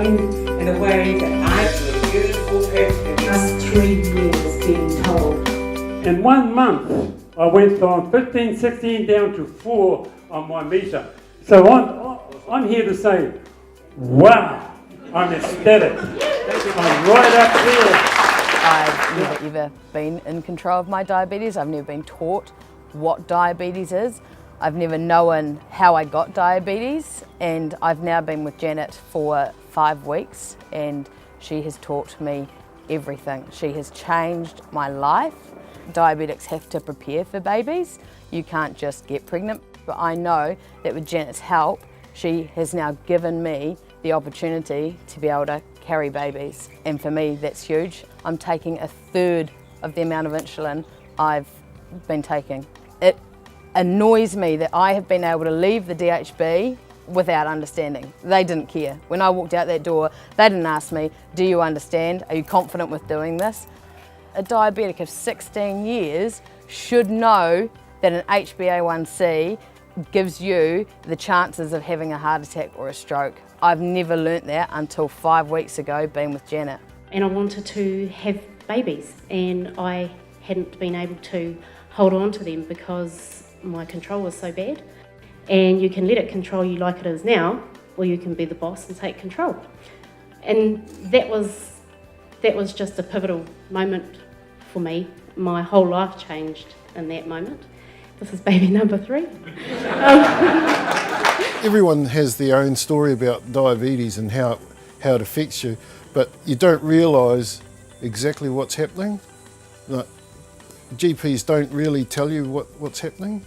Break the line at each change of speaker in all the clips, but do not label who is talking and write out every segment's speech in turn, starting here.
in a way that I beautiful person.
Past 3 years being told.
In 1 month, I went from 15, 16 down to 4 on my meter. So I'm here to say, wow, I'm ecstatic. I'm right up there.
I've never ever been in control of my diabetes. I've never been taught what diabetes is. I've never known how I got diabetes, and I've now been with Janet for 5 weeks and she has taught me everything. She has changed my life. Diabetics have to prepare for babies. You can't just get pregnant. But I know that with Janet's help, she has now given me the opportunity to be able to carry babies. And for me, that's huge. I'm taking 1/3 of the amount of insulin I've been taking. It annoys me that I have been able to leave the DHB without understanding. They didn't care. When I walked out that door, they didn't ask me, do you understand? Are you confident with doing this? A diabetic of 16 years should know that an HbA1c gives you the chances of having a heart attack or a stroke. I've never learnt that until 5 weeks ago being with Janet.
And I wanted to have babies, and I hadn't been able to hold on to them because my control was so bad. And you can let it control you like it is now, or you can be the boss and take control. And that was just a pivotal moment for me. My whole life changed in that moment. This is baby number 3.
Everyone has their own story about diabetes and how it affects you, but you don't realise exactly what's happening. Like, GPs don't really tell you what's happening,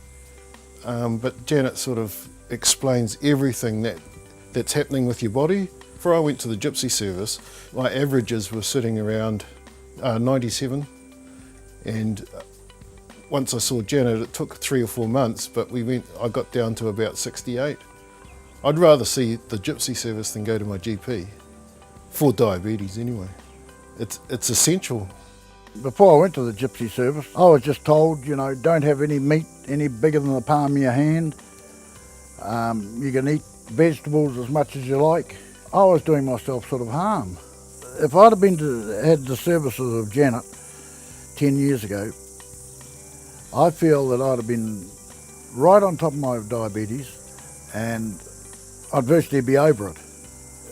but Janet sort of explains everything that's happening with your body. Before I went to the Gypsy service, my averages were sitting around 97, and once I saw Janet, it took 3 or 4 months, but I got down to about 68. I'd rather see the Gypsy service than go to my GP, for diabetes anyway. It's essential.
Before I went to the Gypsy service, I was just told, you know, don't have any meat any bigger than the palm of your hand. You can eat vegetables as much as you like. I was doing myself sort of harm. If I'd have had the services of Janet 10 years ago, I feel that I'd have been right on top of my diabetes and I'd virtually be over it.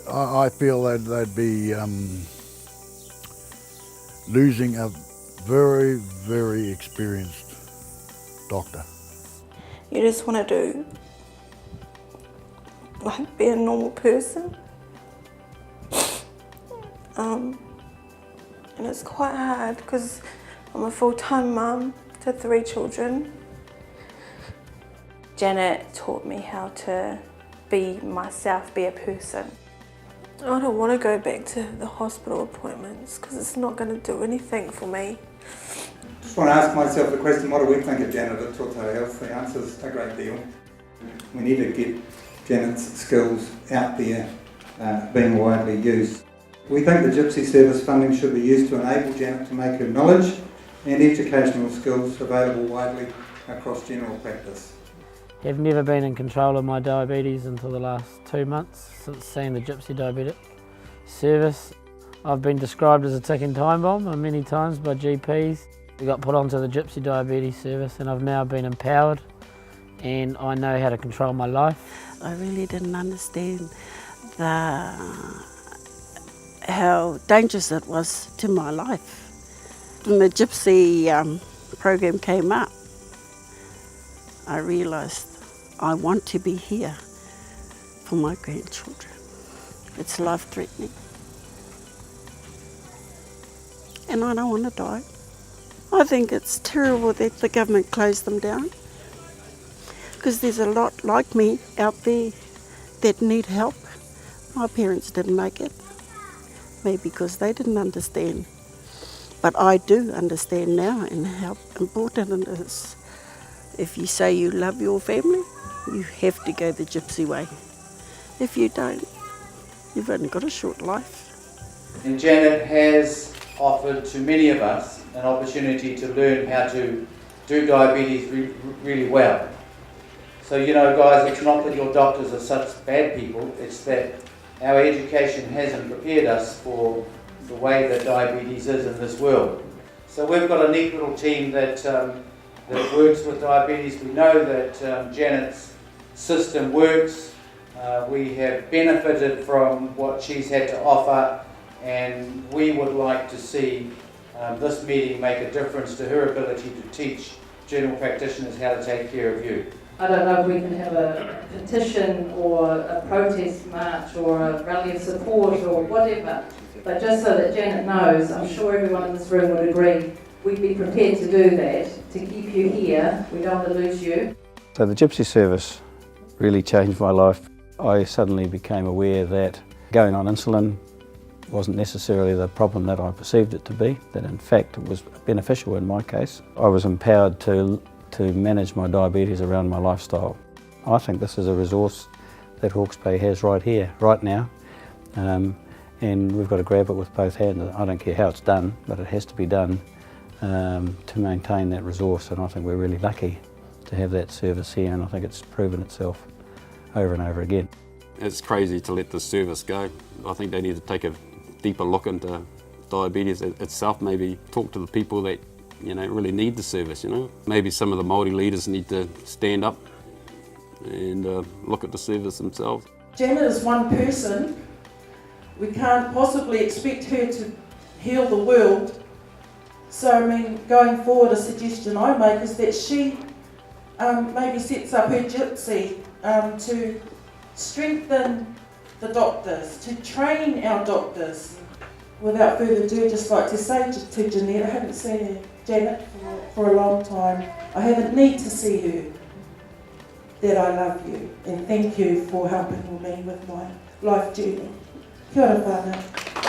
I feel that they'd be losing a very, very experienced doctor.
You just want to do, like, be a normal person. And it's quite hard because I'm a full-time mum to 3 children. Janet taught me how to be myself, be a person. I don't want to go back to the hospital appointments because it's not going to do anything for me.
Just want to ask myself the question, what do we think of Janet at Total Health? The answer's a great deal. We need to get Janet's skills out there, being widely used. We think the Gypsy service funding should be used to enable Janet to make her knowledge and educational skills available widely across general practice.
I've never been in control of my diabetes until the last 2 months since seeing the Gypsy Diabetic service. I've been described as a ticking time bomb many times by GPs. We got put onto the Gypsy Diabetes service and I've now been empowered and I know how to control my life.
I really didn't understand how dangerous it was to my life. When the Gypsy program came up, I realised I want to be here for my grandchildren. It's life-threatening. And I don't want to die. I think it's terrible that the government closed them down because there's a lot like me out there that need help. My parents didn't make it, maybe because they didn't understand. But I do understand now and how important it is. If you say you love your family, you have to go the Gypsy way. If you don't, you've only got a short life.
And Janet has offered to many of us an opportunity to learn how to do diabetes really well. So, you know, guys, it's not that your doctors are such bad people, it's that our education hasn't prepared us for the way that diabetes is in this world. So we've got a neat little team that works with diabetes. We know that Janet's system works. We have benefited from what she's had to offer, and we would like to see this meeting make a difference to her ability to teach general practitioners how to take care of you.
I don't know if we can have a petition or a protest march or a rally of support or whatever, but just so that Janet knows, I'm sure everyone in this room would agree, we'd be prepared to do that, to keep you here. We don't want to lose you.
So the Gypsy service really changed my life. I suddenly became aware that going on insulin wasn't necessarily the problem that I perceived it to be, that in fact it was beneficial in my case. I was empowered to manage my diabetes around my lifestyle. I think this is a resource that Hawke's Bay has right here, right now, and we've got to grab it with both hands. I don't care how it's done, but it has to be done to maintain that resource, and I think we're really lucky to have that service here, and I think it's proven itself over and over again.
It's crazy to let the service go. I think they need to take a deeper look into diabetes itself, maybe talk to the people that really need the service, Maybe some of the Māori leaders need to stand up and look at the service themselves.
Janet is one person. We can't possibly expect her to heal the world. So, I mean, going forward, a suggestion I make is that she maybe sets up her gypsy to strengthen the doctors, to train our doctors. Without further ado, I'd just like to say to Jeanette, I haven't seen Janet for a long time. I haven't need to see her, that I love you and thank you for helping me with my life journey. Kia ora whānau.